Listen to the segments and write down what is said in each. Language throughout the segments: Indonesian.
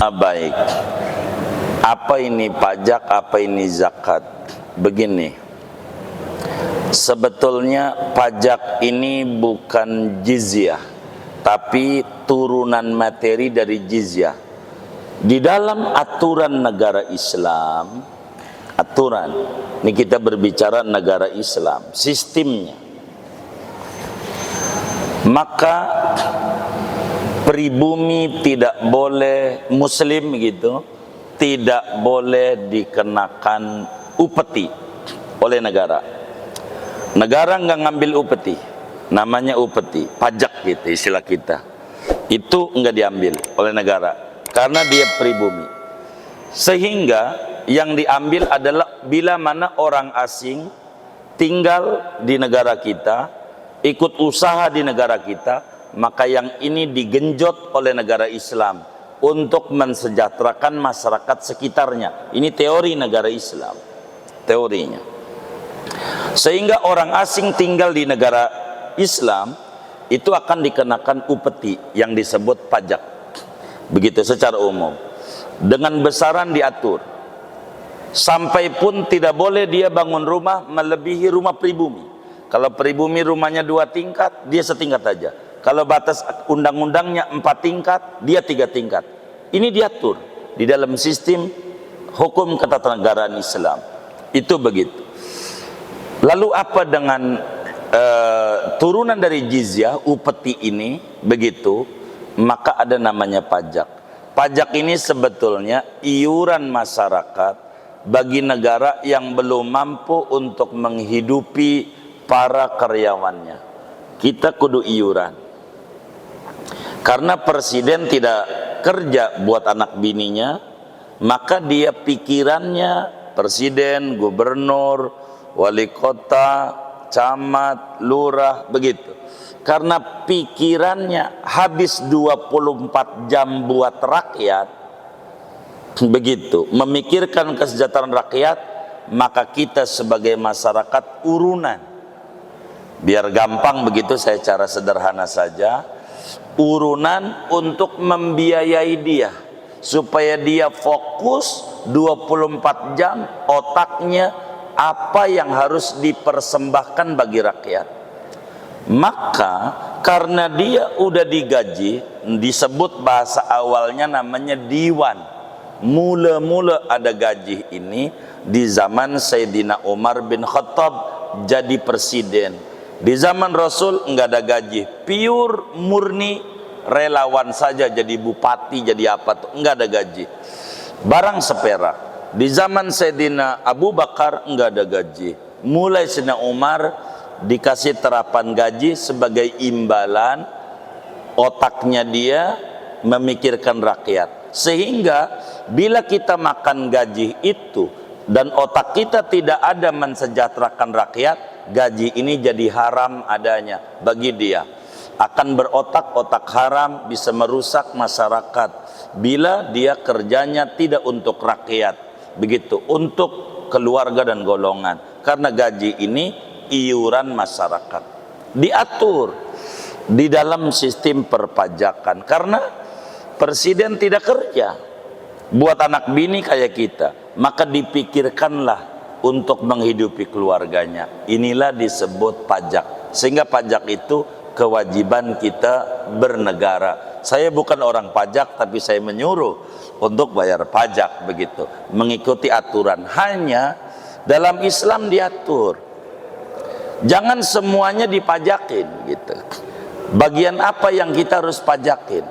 Baik, apa ini pajak, apa ini zakat? Begini, sebetulnya pajak ini bukan jizyah, tapi turunan materi dari jizyah. Di dalam aturan negara Islam, ini kita berbicara negara Islam, sistemnya, maka pribumi tidak boleh, muslim gitu, tidak boleh dikenakan upeti oleh negara. Negara nggak ngambil upeti, namanya upeti, pajak gitu istilah kita. Itu nggak diambil oleh negara karena dia pribumi. Sehingga yang diambil adalah bila mana orang asing tinggal di negara kita, ikut usaha di negara kita, maka yang ini digenjot oleh negara Islam untuk mensejahterakan masyarakat sekitarnya. Ini teori negara Islam, teorinya. Sehingga orang asing tinggal di negara Islam itu akan dikenakan upeti yang disebut pajak. Begitu secara umum. Dengan besaran diatur. Sampai pun tidak boleh dia bangun rumah melebihi rumah pribumi. Kalau pribumi rumahnya 2 tingkat, dia setingkat aja. Kalau batas undang-undangnya 4 tingkat, dia 3 tingkat. Ini diatur di dalam sistem hukum ketatanegaraan Islam. Itu begitu. Lalu apa dengan turunan dari jizyah, upeti ini, begitu, maka ada namanya pajak. Pajak ini sebetulnya iuran masyarakat bagi negara yang belum mampu untuk menghidupi para karyawannya. Kita kudu iuran. Karena presiden tidak kerja buat anak bininya, maka dia pikirannya presiden, gubernur, wali kota, camat, lurah, begitu. Karena pikirannya habis 24 jam buat rakyat, begitu, memikirkan kesejahteraan rakyat, maka kita sebagai masyarakat urunan. Biar gampang begitu, saya cara sederhana saja, urunan untuk membiayai dia supaya dia fokus 24 jam otaknya apa yang harus dipersembahkan bagi rakyat. Maka karena dia udah digaji, disebut bahasa awalnya namanya diwan. Mula-mula ada gaji ini di zaman Sayyidina Umar bin Khattab jadi presiden. Di zaman Rasul enggak ada gaji, pure murni relawan saja, jadi bupati, jadi apa tuh, enggak ada gaji. Barang seperak. Di zaman Sayyidina Abu Bakar enggak ada gaji. Mulai Sayyidina Umar dikasih terapan gaji sebagai imbalan otaknya dia memikirkan rakyat. Sehingga bila kita makan gaji itu dan otak kita tidak ada mensejahterakan rakyat, gaji ini jadi haram adanya bagi dia. Akan berotak-otak haram, bisa merusak masyarakat bila dia kerjanya tidak untuk rakyat, begitu, untuk keluarga dan golongan. Karena gaji ini iuran masyarakat, diatur di dalam sistem perpajakan. Karena presiden tidak kerja buat anak bini kayak kita, maka dipikirkanlah untuk menghidupi keluarganya. Inilah disebut pajak. Sehingga pajak itu kewajiban kita bernegara. Saya bukan orang pajak, tapi saya menyuruh untuk bayar pajak, begitu, mengikuti aturan. Hanya dalam Islam diatur, jangan semuanya dipajakin, gitu. Bagian apa yang kita harus pajakin,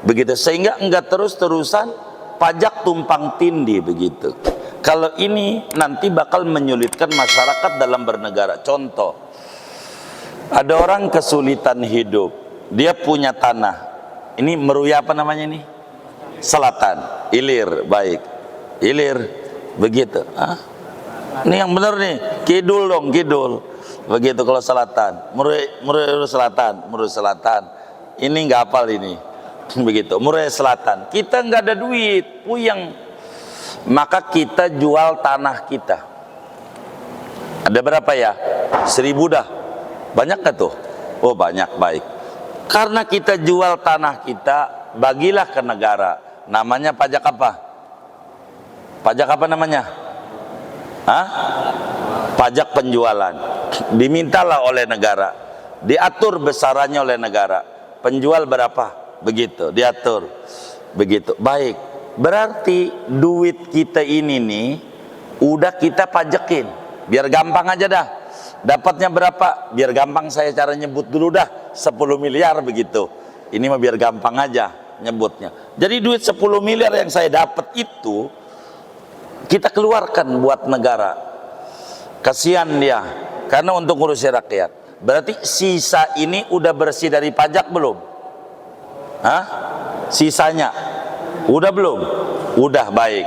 begitu, sehingga enggak terus-terusan pajak tumpang tindih, begitu. Kalau ini nanti bakal menyulitkan masyarakat dalam bernegara. Contoh, ada orang kesulitan hidup, dia punya tanah, ini Meruya apa namanya ini? Selatan, Ilir, baik, Ilir, begitu. Ini yang benar nih, kidul dong, kidul, begitu. Kalau selatan, Meruya Selatan, ini nggak hafal ini, begitu. Meruya Selatan, kita nggak ada duit, puyeng. Maka kita jual tanah kita. Ada berapa ya? 1000 dah. Banyak gak tuh? Oh banyak, baik. Karena kita jual tanah kita, bagilah ke negara. Namanya pajak apa? Pajak apa namanya? Hah? Pajak penjualan. Dimintalah oleh negara, diatur besarannya oleh negara. Penjual berapa? Begitu, diatur. Begitu. Baik. Berarti duit kita ini nih udah kita pajakin. Biar gampang aja dah. Dapatnya berapa? Biar gampang saya cara nyebut dulu dah. 10 miliar begitu. Ini mah biar gampang aja nyebutnya. Jadi duit 10 miliar yang saya dapat itu kita keluarkan buat negara. Kasihan dia, karena untuk ngurusin rakyat. Berarti sisa ini udah bersih dari pajak belum? Hah? Sisanya udah belum? Udah, baik.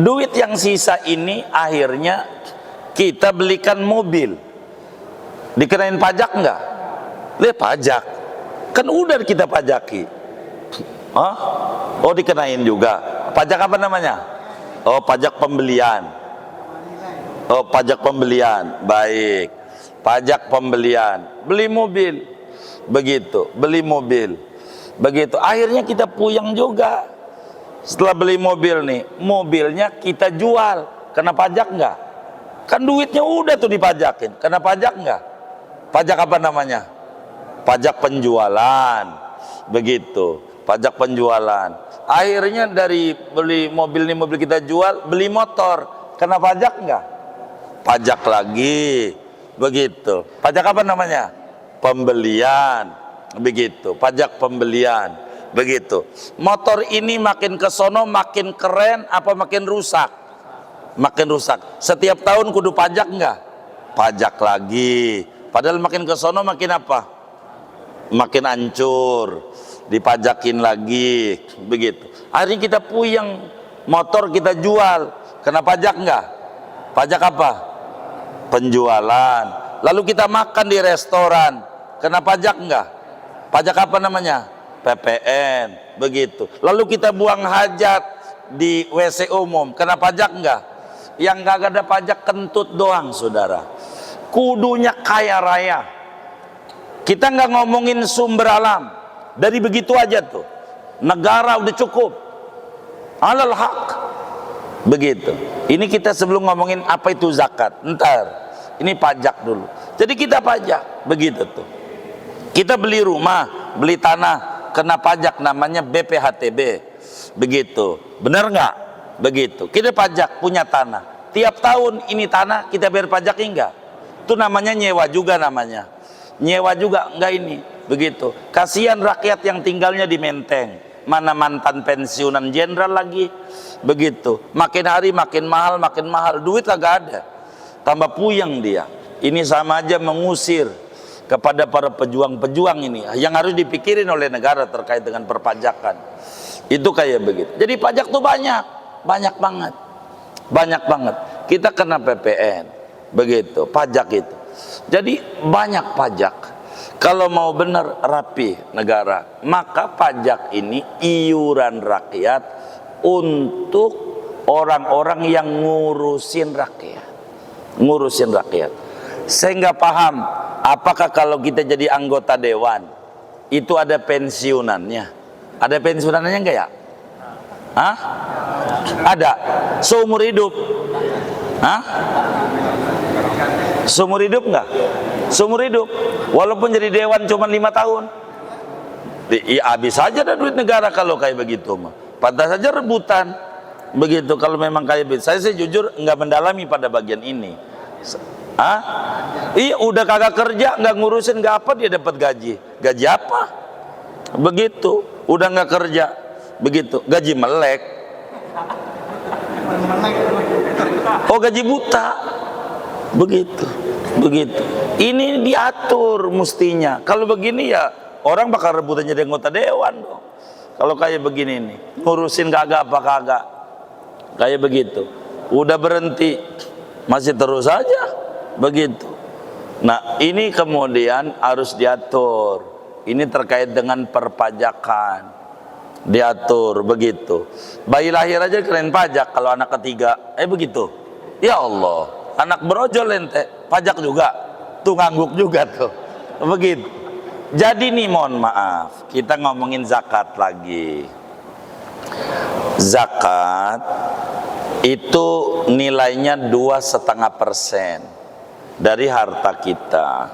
Duit yang sisa ini akhirnya kita belikan mobil. Dikenain pajak enggak? Pajak. Kan udah kita pajaki. Hah? Oh, dikenain juga. Pajak apa namanya? Oh, pajak pembelian. Oh, pajak pembelian. Baik. Pajak pembelian. Beli mobil. Begitu, beli mobil. Begitu. Akhirnya kita puyeng juga. Setelah beli mobil nih, mobilnya kita jual. Kena pajak enggak? Kan duitnya udah tuh dipajakin. Kena pajak enggak? Pajak apa namanya? Pajak penjualan. Begitu. Pajak penjualan. Akhirnya dari beli mobil nih, mobil kita jual, beli motor. Kena pajak enggak? Pajak lagi. Begitu. Pajak apa namanya? Pembelian. Begitu. Pajak pembelian. Begitu. Motor ini makin kesono makin keren apa makin rusak? Makin rusak. Setiap tahun kudu pajak enggak? Pajak lagi. Padahal makin kesono makin apa? Makin hancur. Dipajakin lagi. Begitu. Akhirnya kita puyeng. Motor kita jual. Kena pajak enggak? Pajak apa? Penjualan. Lalu kita makan di restoran. Kena pajak enggak? Pajak apa namanya? PPN. Begitu. Lalu kita buang hajat di WC umum. Kena pajak enggak? Yang enggak ada pajak kentut doang, saudara. Kudunya kaya raya. Kita enggak ngomongin sumber alam. Dari begitu aja tuh. Negara udah cukup. Alal haq. Begitu. Ini kita sebelum ngomongin apa itu zakat. Ntar. Ini pajak dulu. Jadi kita pajak. Begitu tuh. Kita beli rumah, beli tanah, kena pajak namanya BPHTB. Begitu. Benar nggak? Begitu. Kita pajak punya tanah. Tiap tahun ini tanah kita bayar pajak enggak? Itu namanya nyewa juga namanya. Nyewa juga enggak ini. Begitu. Kasihan rakyat yang tinggalnya di Menteng. Mana mantan pensiunan jenderal lagi. Begitu. Makin hari makin mahal, duit kagak ada. Tambah puyeng dia. Ini sama aja mengusir kepada para pejuang-pejuang ini yang harus dipikirin oleh negara terkait dengan perpajakan. Itu kayak begitu. Jadi pajak tuh banyak banget. Banyak banget. Kita kena PPN. Begitu, pajak itu. Jadi banyak pajak. Kalau mau benar rapi negara, maka pajak ini iuran rakyat untuk orang-orang yang ngurusin rakyat. Ngurusin rakyat. Saya nggak paham, apakah kalau kita jadi anggota dewan itu ada pensiunannya? Ada pensiunannya enggak ya? Hah? Ada. Seumur hidup. Hah? Seumur hidup enggak? Seumur hidup. Walaupun jadi dewan cuma 5 tahun. Ya habis saja ada duit negara kalau kayak begitu mah. Pantas saja rebutan. Begitu kalau memang kayak begitu. Saya sih jujur enggak mendalami pada bagian ini. Hah? Iya udah kagak kerja, nggak ngurusin, nggak apa dia dapat gaji. Gaji apa? Begitu. Udah nggak kerja. Begitu. Gaji melek. Oh gaji buta. Begitu. Begitu. Ini diatur mestinya. Kalau begini ya orang bakal rebutan jadi anggota dewan dong. Kalau kayak begini nih, ngurusin kagak apa kagak. Kayak begitu. Udah berhenti, masih terus aja. Begitu. Nah, ini kemudian harus diatur. Ini terkait dengan perpajakan. Diatur begitu. Bayi lahir aja keren pajak kalau anak ketiga. Begitu. Ya Allah, anak brojol ente, pajak juga. Tuh ngangguk juga tuh. Begitu. Jadi nih mohon maaf, kita ngomongin zakat lagi. Zakat itu nilainya 2,5% dari harta kita,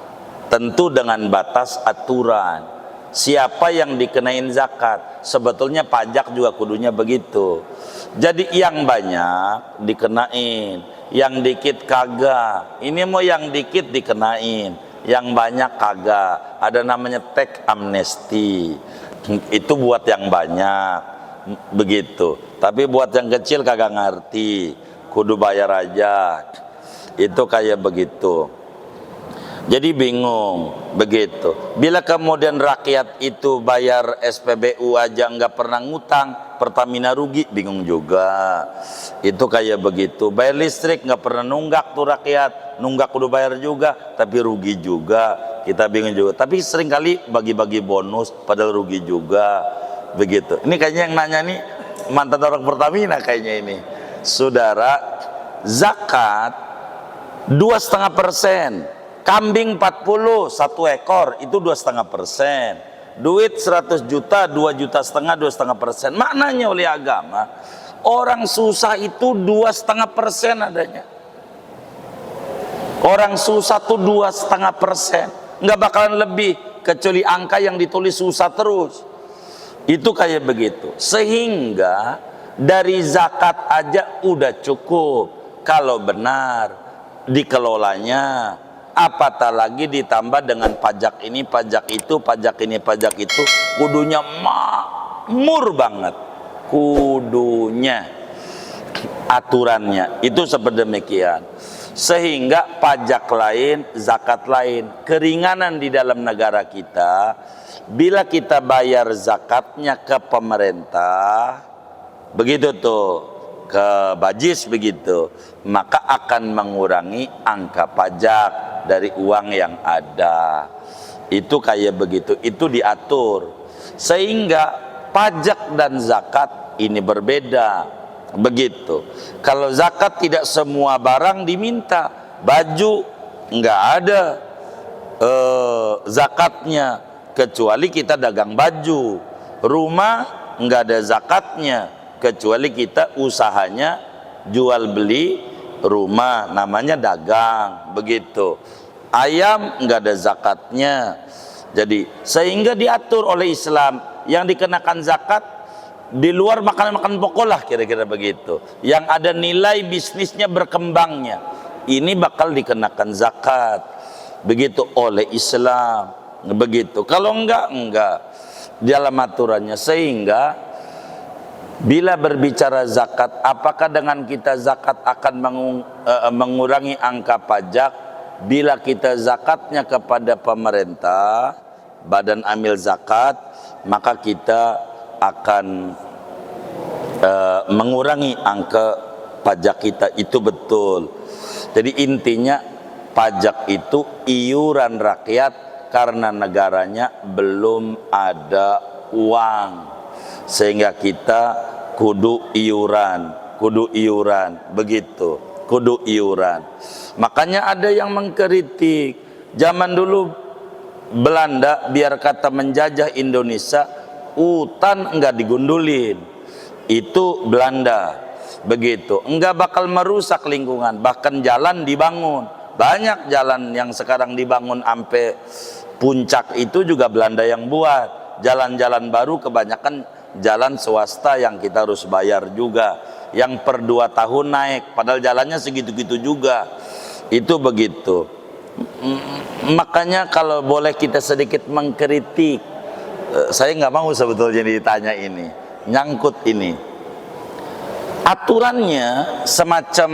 tentu dengan batas aturan. Siapa yang dikenain zakat? Sebetulnya pajak juga kudunya begitu. Jadi yang banyak dikenain, yang dikit kagak. Ini mau yang dikit dikenain, yang banyak kagak. Ada namanya tax amnesty. Itu buat yang banyak, begitu. Tapi buat yang kecil kagak ngerti, kudu bayar aja. Itu kayak begitu. Jadi bingung begitu. Bila kemudian rakyat itu bayar SPBU aja nggak pernah ngutang, Pertamina rugi, bingung juga. Itu kayak begitu. Bayar listrik nggak pernah nunggak tuh rakyat, nunggak kudu bayar juga, tapi rugi juga. Kita bingung juga. Tapi seringkali bagi-bagi bonus, padahal rugi juga, begitu. Ini kayaknya yang nanya nih mantan orang Pertamina kayaknya ini. Saudara, zakat 2,5%. Kambing 40, 1 ekor itu 2,5%. Duit 100 juta, 2,5 juta, 2,5%. Maknanya oleh agama, orang susah itu 2,5% adanya. Orang susah tuh 2,5%. Nggak bakalan lebih, kecuali angka yang ditulis susah terus. Itu kayak begitu. Sehingga dari zakat aja udah cukup kalau benar dikelolanya. Apatah lagi ditambah dengan pajak ini, pajak itu, pajak ini, pajak itu, kudunya makmur banget. Kudunya, aturannya itu seperti demikian. Sehingga pajak lain, zakat lain, keringanan di dalam negara kita. Bila kita bayar zakatnya ke pemerintah, begitu tuh, ke Bajis begitu, maka akan mengurangi angka pajak dari uang yang ada. Itu kayak begitu, itu diatur. Sehingga pajak dan zakat ini berbeda, begitu. Kalau zakat tidak semua barang diminta, baju nggak ada zakatnya, kecuali kita dagang baju. Rumah nggak ada zakatnya, kecuali kita usahanya jual beli rumah, namanya dagang, begitu. Ayam nggak ada zakatnya. Jadi sehingga diatur oleh Islam yang dikenakan zakat di luar makanan-makanan pokok lah, kira-kira begitu. Yang ada nilai bisnisnya berkembangnya, ini bakal dikenakan zakat, begitu oleh Islam, begitu. Kalau enggak dalam aturannya. Sehingga bila berbicara zakat, apakah dengan kita zakat akan mengurangi angka pajak? Bila kita zakatnya kepada pemerintah, badan amil zakat, maka kita akan mengurangi angka pajak kita, itu betul. Jadi intinya pajak itu iuran rakyat karena negaranya belum ada uang, sehingga kita kudu iuran, begitu, kudu iuran. Makanya ada yang mengkritik zaman dulu Belanda biar kata menjajah Indonesia, hutan enggak digundulin, itu Belanda, begitu. Enggak bakal merusak lingkungan, bahkan jalan dibangun. Banyak jalan yang sekarang dibangun sampai puncak itu juga Belanda yang buat. Jalan-jalan baru kebanyakan jalan swasta yang kita harus bayar juga, yang per 2 tahun naik, padahal jalannya segitu-gitu juga. Itu begitu. Makanya kalau boleh kita sedikit mengkritik, saya nggak mau sebetulnya ditanya ini, nyangkut ini. Aturannya semacam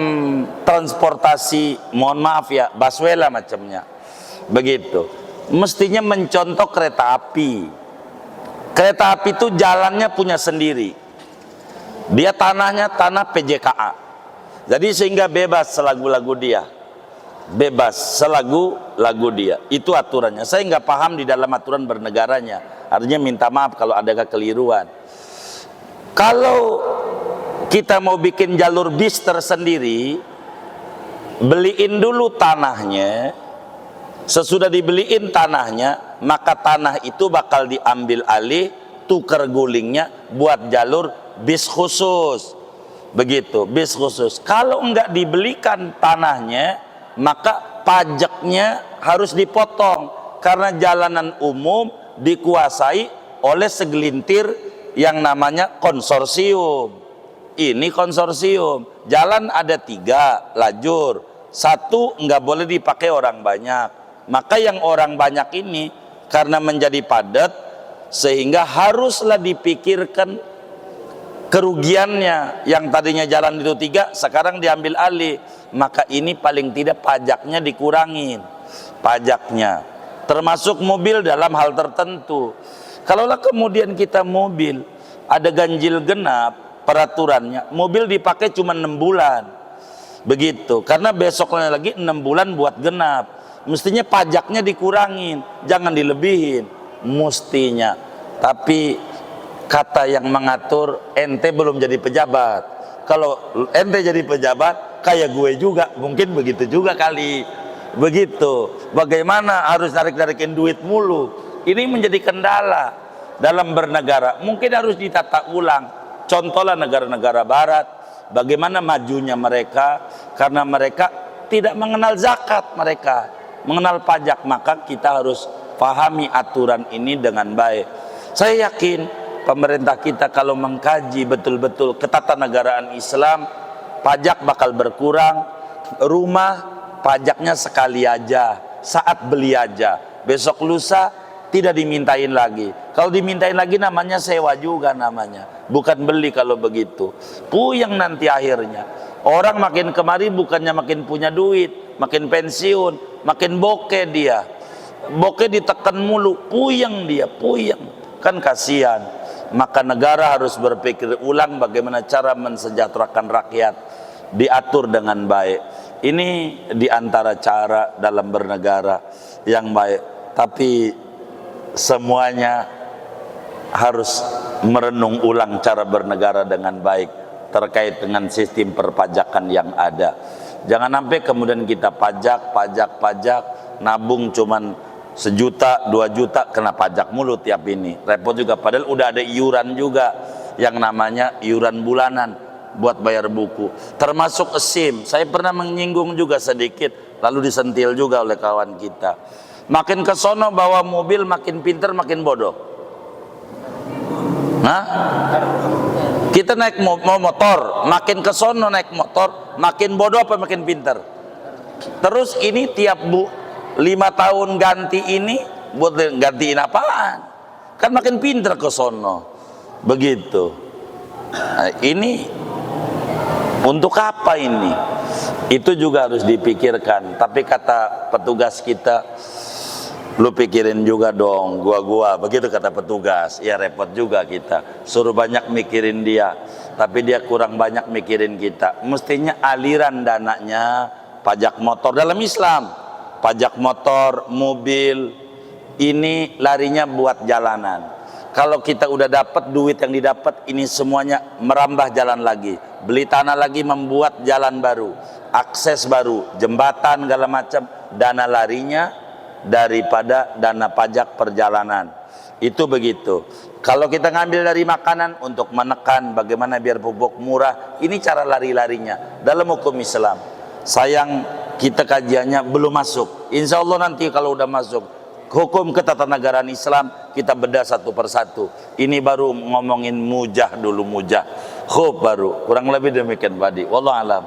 transportasi, mohon maaf ya, busway lah macamnya, begitu. Mestinya mencontoh kereta api. Kereta api itu jalannya punya sendiri. Dia tanahnya tanah PJKA. Jadi sehingga bebas selagu-lagu dia. Bebas selagu-lagu dia. Itu aturannya. Saya nggak paham di dalam aturan bernegaranya. Artinya minta maaf kalau ada kekeliruan. Kalau kita mau bikin jalur bis tersendiri, beliin dulu tanahnya. Sesudah dibeliin tanahnya, maka tanah itu bakal diambil alih, tukar gulingnya buat jalur bis khusus. Begitu, bis khusus. Kalau enggak dibelikan tanahnya, maka pajaknya harus dipotong karena jalanan umum dikuasai oleh segelintir yang namanya konsorsium. Ini konsorsium. Jalan ada 3 lajur. 1 enggak boleh dipakai orang banyak. Maka yang orang banyak ini karena menjadi padat sehingga haruslah dipikirkan kerugiannya. Yang tadinya jalan itu 3 sekarang diambil alih, maka ini paling tidak pajaknya dikurangin, pajaknya termasuk mobil dalam hal tertentu. Kalaulah kemudian kita mobil ada ganjil genap peraturannya, mobil dipakai cuma 6 bulan begitu, karena besoknya lagi 6 bulan buat genap, mestinya pajaknya dikurangin, jangan dilebihin mestinya. Tapi kata yang mengatur, ente belum jadi pejabat. Kalau ente jadi pejabat, kayak gue juga, mungkin begitu juga kali. Begitu. Bagaimana harus narik-narikin duit mulu? Ini menjadi kendala dalam bernegara. Mungkin harus ditata ulang. Contohlah negara-negara barat, bagaimana majunya mereka, karena mereka tidak mengenal zakat, mereka mengenal pajak. Maka kita harus pahami aturan ini dengan baik. Saya yakin pemerintah kita kalau mengkaji betul-betul ketatanegaraan Islam, pajak bakal berkurang. Rumah pajaknya sekali aja, saat beli aja, besok lusa tidak dimintain lagi. Kalau dimintain lagi namanya sewa juga namanya, bukan beli. Kalau begitu puyeng nanti akhirnya. Orang makin kemari bukannya makin punya duit, makin pensiun, makin bokeh dia, bokeh ditekan mulu, puyeng dia, puyeng, kan kasihan. Maka negara harus berpikir ulang bagaimana cara mensejahterakan rakyat, diatur dengan baik. Ini diantara cara dalam bernegara yang baik. Tapi semuanya harus merenung ulang cara bernegara dengan baik terkait dengan sistem perpajakan yang ada. Jangan sampai kemudian kita pajak, nabung cuman 1 juta, 2 juta, kena pajak mulu tiap ini, repot juga. Padahal udah ada iuran juga yang namanya iuran bulanan buat bayar buku, termasuk SIM. Saya pernah menyinggung juga sedikit, lalu disentil juga oleh kawan kita. Makin ke sono bawa mobil, makin pinter, makin bodoh. Nah, kita naik motor, makin ke sono naik motor, makin bodoh apa makin pinter? Terus ini tiap 5 tahun ganti ini, buat gantiin apaan? Kan makin pinter ke sono. Begitu. Nah, ini untuk apa ini? Itu juga harus dipikirkan. Tapi kata petugas kita, lu pikirin juga dong, gua begitu kata petugas. Ya repot juga kita, suruh banyak mikirin dia, tapi dia kurang banyak mikirin kita. Mestinya aliran dananya pajak motor dalam Islam, pajak motor, mobil, ini larinya buat jalanan. Kalau kita udah dapat duit yang didapat, ini semuanya merambah jalan lagi, beli tanah lagi, membuat jalan baru, akses baru, jembatan segala macam. Dana larinya daripada dana pajak perjalanan. Itu begitu. Kalau kita ngambil dari makanan untuk menekan bagaimana biar pupuk murah, ini cara lari-larinya dalam hukum Islam. Sayang kita kajiannya belum masuk. Insya Allah nanti kalau udah masuk hukum ketatanegaraan Islam, kita bedah satu persatu. Ini baru ngomongin mujah dulu, mujah. Baru kurang lebih demikian tadi. Wallahu alam.